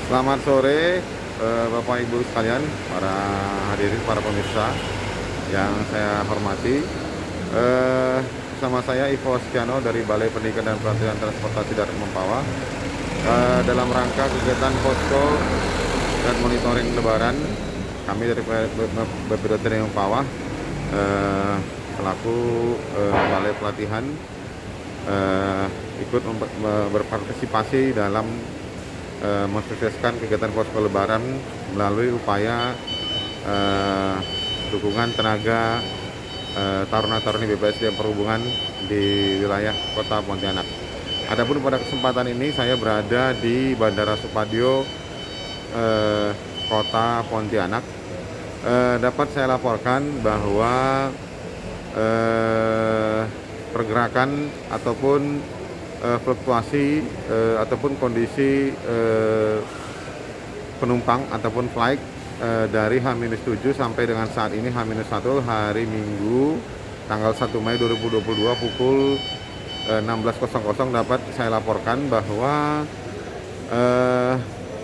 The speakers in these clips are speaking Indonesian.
Selamat sore, Bapak Ibu sekalian, para hadirin, para pemirsa yang saya hormati. Sama saya Ivo Astiano dari Balai Pendidikan dan Pelatihan Transportasi Darat Mempawah, dalam rangka kegiatan posko dan monitoring Lebaran. Kami dari BPDT Mempawah selaku Balai Pelatihan ikut berpartisipasi dalam mensukseskan kegiatan posko Lebaran melalui upaya dukungan tenaga taruna-taruni BPSDM Perhubungan di wilayah Kota Pontianak. Adapun pada kesempatan ini saya berada di Bandara Supadio, Kota Pontianak. Dapat saya laporkan bahwa pergerakan ataupun fluktuasi ataupun kondisi penumpang ataupun flight dari H-7 sampai dengan saat ini H-1 hari Minggu tanggal 1 Mei 2022 pukul 16.00 dapat saya laporkan bahwa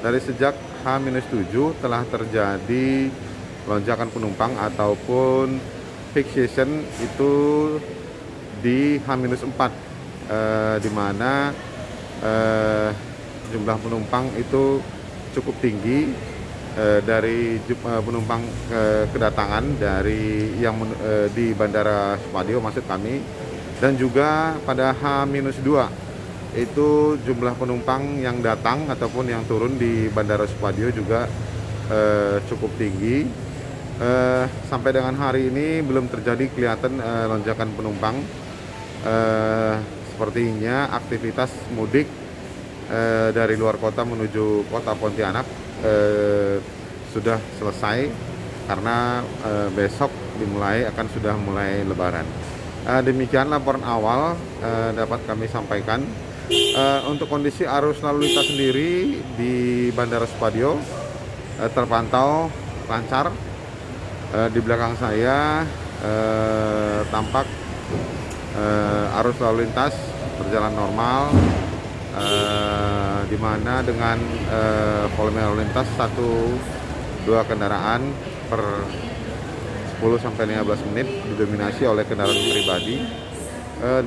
dari sejak H-7 telah terjadi lonjakan penumpang ataupun peak season itu di H-4, di mana jumlah penumpang itu cukup tinggi dari penumpang kedatangan dari yang di Bandara Supadio maksud kami, dan juga pada H-2 itu jumlah penumpang yang datang ataupun yang turun di Bandara Supadio juga cukup tinggi. Sampai dengan hari ini belum terjadi kelihatan lonjakan penumpang. Sepertinya aktivitas mudik dari luar kota menuju kota Pontianak sudah selesai karena besok akan sudah mulai Lebaran. Demikian laporan awal dapat kami sampaikan. Untuk kondisi arus lalu lintas sendiri di Bandara Supadio terpantau lancar. Di belakang saya tampak arus lalu lintas berjalan normal, di mana dengan volume lalu lintas 1-2 kendaraan per 10-15 menit didominasi oleh kendaraan pribadi.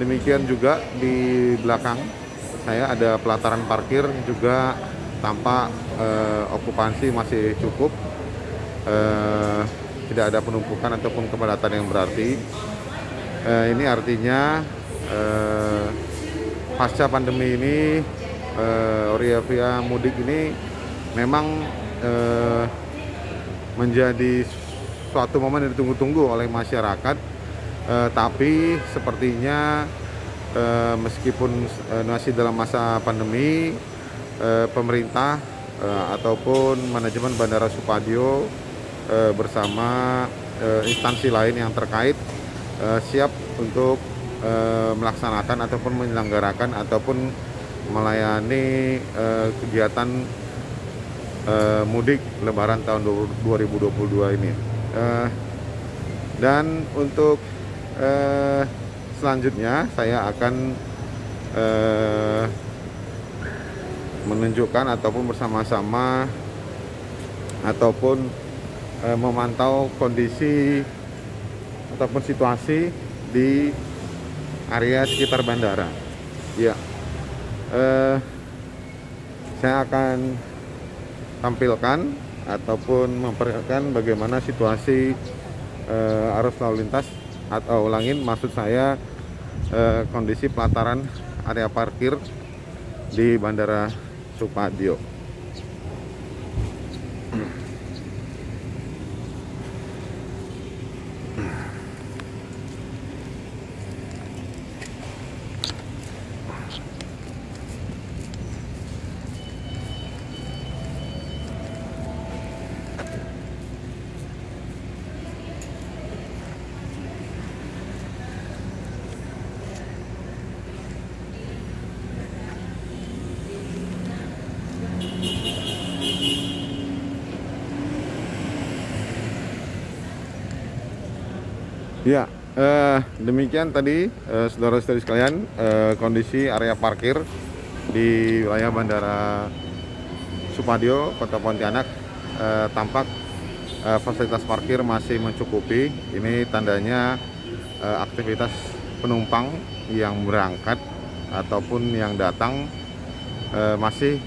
Demikian juga di belakang saya ada pelataran parkir juga tampak okupansi masih cukup, tidak ada penumpukan ataupun kepadatan yang berarti. Ini artinya pasca pandemi ini via mudik ini memang menjadi suatu momen yang ditunggu-tunggu oleh masyarakat, tapi sepertinya meskipun masih dalam masa pandemi, pemerintah ataupun manajemen Bandara Supadio bersama instansi lain yang terkait siap untuk melaksanakan ataupun menyelenggarakan ataupun melayani kegiatan mudik Lebaran tahun 2022 ini. Dan untuk selanjutnya saya akan menunjukkan ataupun bersama-sama ataupun memantau kondisi ataupun situasi di area sekitar bandara. Ya, saya akan tampilkan ataupun memperlihatkan bagaimana situasi arus lalu lintas, atau ulangin maksud saya kondisi pelataran area parkir di Bandara Supadio. Ya, demikian tadi saudara-saudari sekalian kondisi area parkir di wilayah Bandara Supadio, Kota Pontianak, tampak fasilitas parkir masih mencukupi. Ini tandanya aktivitas penumpang yang berangkat ataupun yang datang masih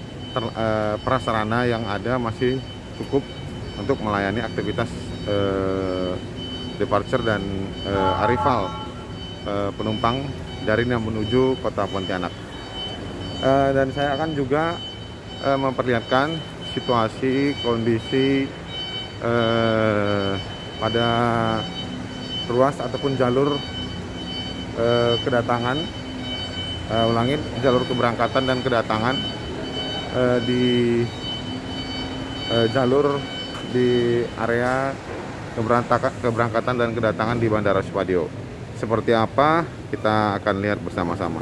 prasarana yang ada masih cukup untuk melayani aktivitas departure dan arrival penumpang dari dan menuju Kota Pontianak. Dan saya akan juga memperlihatkan situasi kondisi pada ruas ataupun jalur kedatangan, ulangi, jalur keberangkatan dan kedatangan di jalur di area keberangkatan dan kedatangan di Bandara Supadio. Seperti apa kita akan lihat bersama-sama.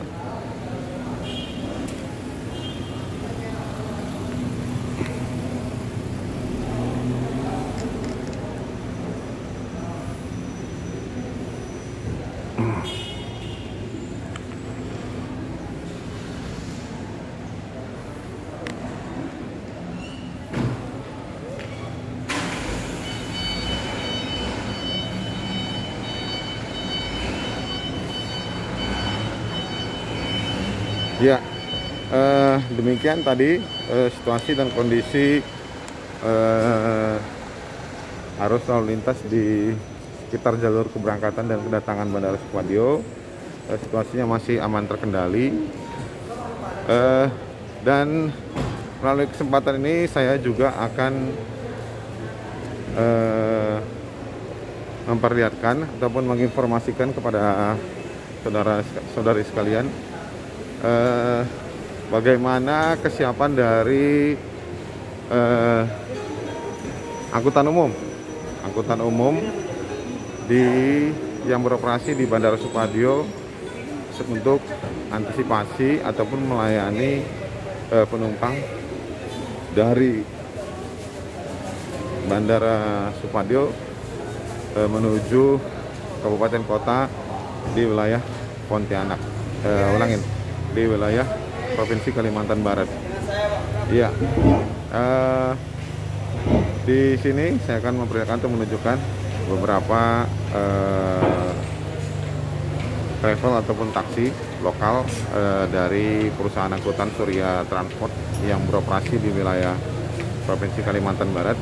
Ya, demikian tadi situasi dan kondisi arus lalu lintas di sekitar jalur keberangkatan dan kedatangan Bandara Supadio. Situasinya masih aman terkendali, dan melalui kesempatan ini saya juga akan memperlihatkan ataupun menginformasikan kepada saudara-saudari sekalian bagaimana kesiapan dari angkutan umum yang beroperasi di Bandara Supadio untuk antisipasi ataupun melayani penumpang dari Bandara Supadio menuju kabupaten kota di wilayah Pontianak, di wilayah Provinsi Kalimantan Barat. Iya, di sini saya akan memperlihatkan atau menunjukkan beberapa travel ataupun taksi lokal dari perusahaan angkutan Surya Transport yang beroperasi di wilayah Provinsi Kalimantan Barat.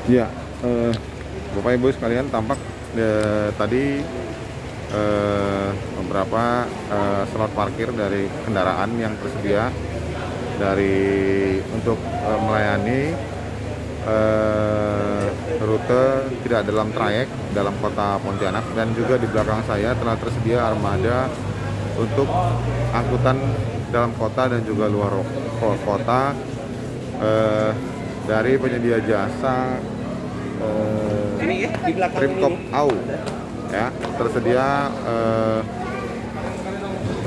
Ya, Bapak Ibu sekalian, tampak tadi beberapa slot parkir dari kendaraan yang tersedia untuk melayani rute tidak dalam trayek dalam kota Pontianak, dan juga di belakang saya telah tersedia armada untuk angkutan dalam kota dan juga luar kota dari penyedia jasa Tripkop AU. Ya, tersedia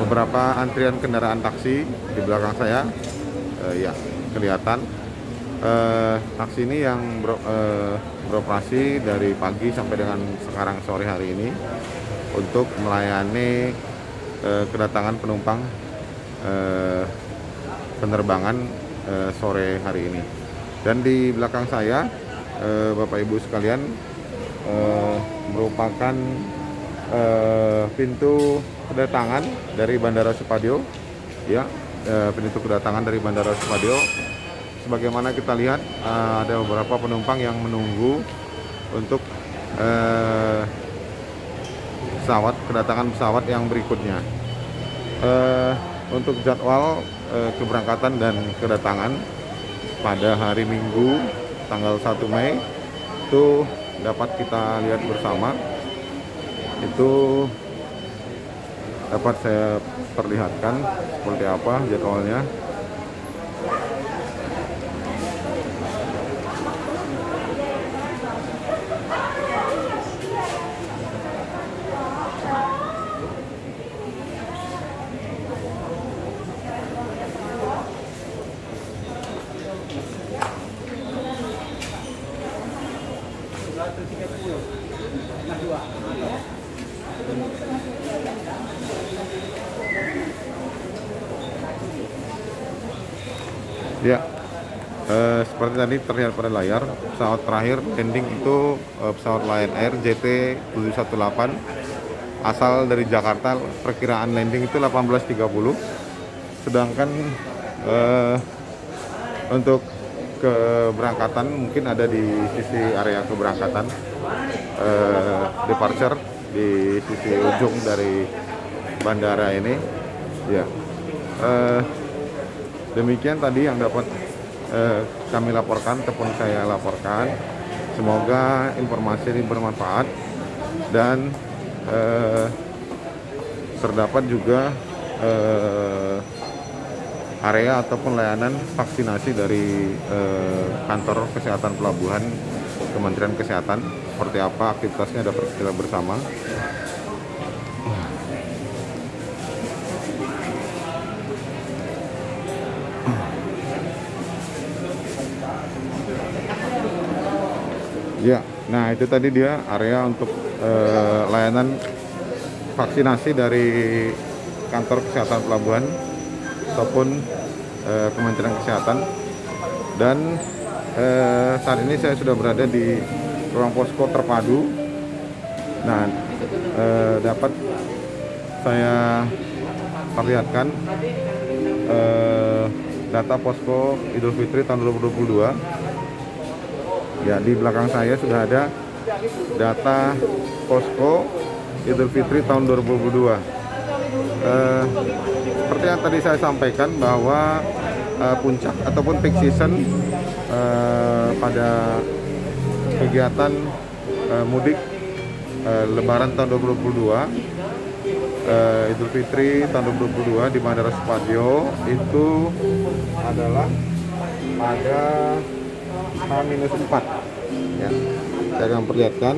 beberapa antrian kendaraan taksi di belakang saya. Ya, kelihatan taksi ini yang beroperasi dari pagi sampai dengan sekarang sore hari ini untuk melayani kedatangan penumpang penerbangan sore hari ini. Dan di belakang saya, Bapak Ibu sekalian, merupakan pintu kedatangan dari Bandara Supadio. Ya, pintu kedatangan dari Bandara Supadio. Sebagaimana kita lihat, ada beberapa penumpang yang menunggu untuk kedatangan pesawat yang berikutnya. Untuk jadwal keberangkatan dan kedatangan pada hari Minggu tanggal 1 Mei itu dapat kita lihat bersama. Itu dapat saya perlihatkan seperti apa jadwalnya. Ya, seperti tadi terlihat pada layar, pesawat terakhir landing itu pesawat Lion Air JT718 asal dari Jakarta. Perkiraan landing itu 18.30. Sedangkan untuk keberangkatan mungkin ada di sisi area keberangkatan, departure di sisi ujung dari bandara ini. Ya, demikian tadi yang dapat kami laporkan ataupun saya laporkan. Semoga informasi ini bermanfaat dan terdapat juga area ataupun layanan vaksinasi dari kantor kesehatan pelabuhan Kementerian Kesehatan. Seperti apa aktivitasnya dapat kita bersama. Ya, nah itu tadi dia area untuk layanan vaksinasi dari kantor kesehatan pelabuhan ataupun Kementerian Kesehatan. Dan saat ini saya sudah berada di ruang posko terpadu. Nah, dapat saya perlihatkan data posko Idul Fitri tahun 2022. Ya, di belakang saya sudah ada data posko Idul Fitri tahun 2022. Seperti yang tadi saya sampaikan bahwa puncak ataupun peak season pada kegiatan mudik Lebaran tahun 2022, Idul Fitri tahun 2022 di Bandara Supadio itu adalah pada H-4 ya. Saya akan perlihatkan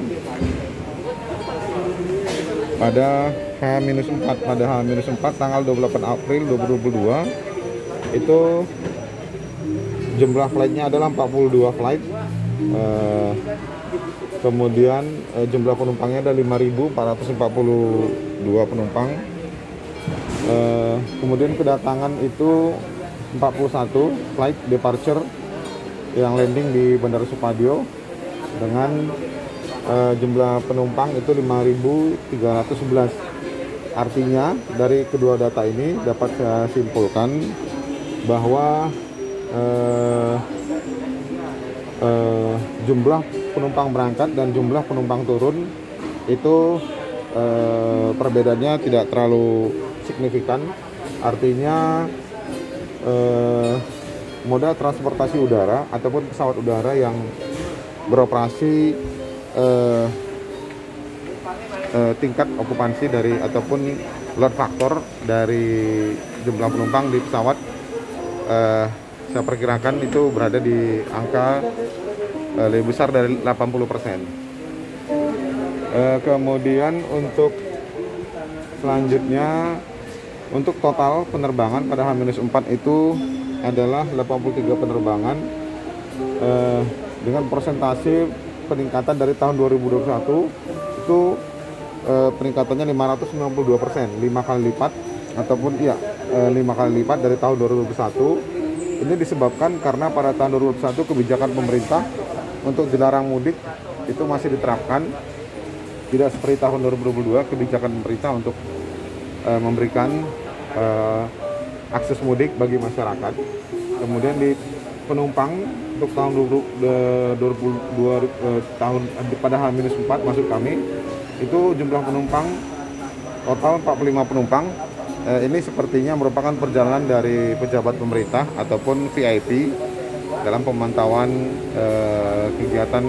pada H-4 tanggal 28 April 2022 itu jumlah flightnya adalah 42 flight, kemudian jumlah penumpangnya ada 5.442 penumpang, kemudian kedatangan itu 41 flight departure yang landing di Bandara Supadio dengan jumlah penumpang itu 5.311. Artinya dari kedua data ini dapat saya simpulkan bahwa jumlah penumpang berangkat dan jumlah penumpang turun itu perbedaannya tidak terlalu signifikan. Artinya moda transportasi udara ataupun pesawat udara yang beroperasi tingkat okupansi dari ataupun load factor dari jumlah penumpang di pesawat saya perkirakan itu berada di angka lebih besar dari 80%. Kemudian untuk selanjutnya, untuk total penerbangan pada H-4 itu adalah 83 penerbangan dengan persentase peningkatan dari tahun 2021 itu peningkatannya 592%, 5 kali lipat ataupun 5 kali lipat dari tahun 2021. Ini disebabkan karena pada tahun 2021 kebijakan pemerintah untuk dilarang mudik itu masih diterapkan, tidak seperti tahun 2022 kebijakan pemerintah untuk memberikan akses mudik bagi masyarakat. Kemudian di penumpang untuk tahun 2022 pada H-4 maksud kami itu jumlah penumpang total 45 penumpang. Ini sepertinya merupakan perjalanan dari pejabat pemerintah ataupun VIP dalam pemantauan kegiatan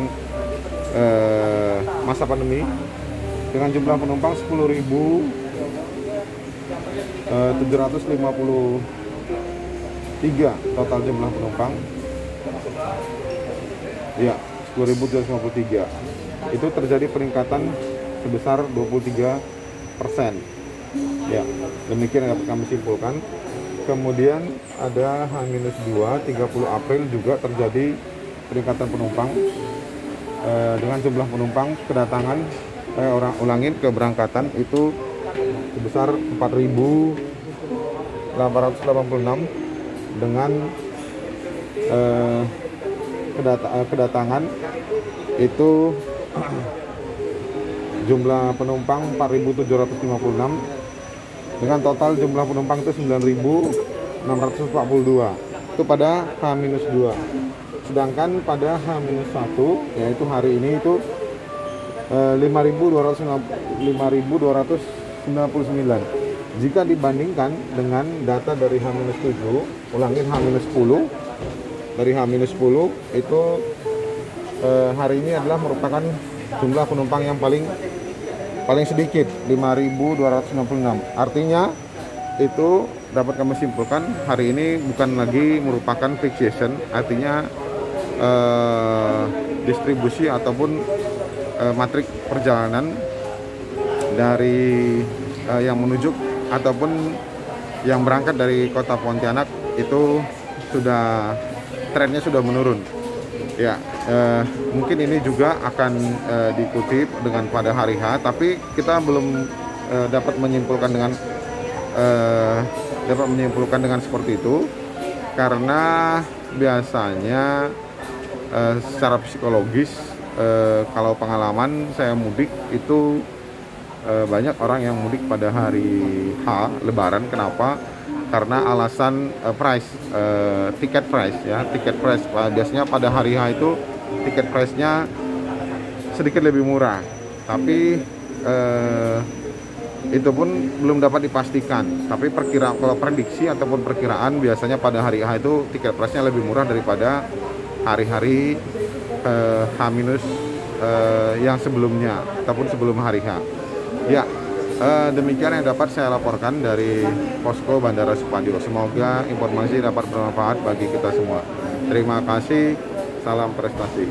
masa pandemi dengan jumlah penumpang 10.753 total jumlah penumpang. Ya, 10.753. Itu terjadi peningkatan sebesar 23%. Ya, demikian yang dapat kami simpulkan. Kemudian ada H-2, 30 April juga terjadi peningkatan penumpang dengan jumlah penumpang kedatangan keberangkatan itu sebesar 4.886 dengan kedatangan itu jumlah penumpang 4.756 dengan total jumlah penumpang itu 9.642 itu pada H-2. Sedangkan pada H-1 yaitu hari ini itu 5.299. Jika dibandingkan dengan data dari H-7, ulangin H-10, dari H-10 itu hari ini adalah merupakan jumlah penumpang yang paling sedikit, 5.266. Artinya itu dapat kami simpulkan hari ini bukan lagi merupakan peak season, artinya distribusi ataupun matrik perjalanan dari yang menuju ataupun yang berangkat dari kota Pontianak itu sudah trennya sudah menurun. Ya, mungkin ini juga akan diikuti dengan pada hari H, tapi kita belum dapat menyimpulkan dengan seperti itu, karena biasanya secara psikologis kalau pengalaman saya mudik itu banyak orang yang mudik pada hari H Lebaran. Kenapa? Karena alasan tiket price. Biasanya pada hari H itu tiket price-nya sedikit lebih murah, tapi itu pun belum dapat dipastikan. Tapi kalau prediksi ataupun perkiraan biasanya pada hari H itu tiket price-nya lebih murah daripada hari-hari H- yang sebelumnya ataupun sebelum hari H. Ya, demikian yang dapat saya laporkan dari Posko Bandara Supadio. Semoga informasi dapat bermanfaat bagi kita semua. Terima kasih, salam prestasi.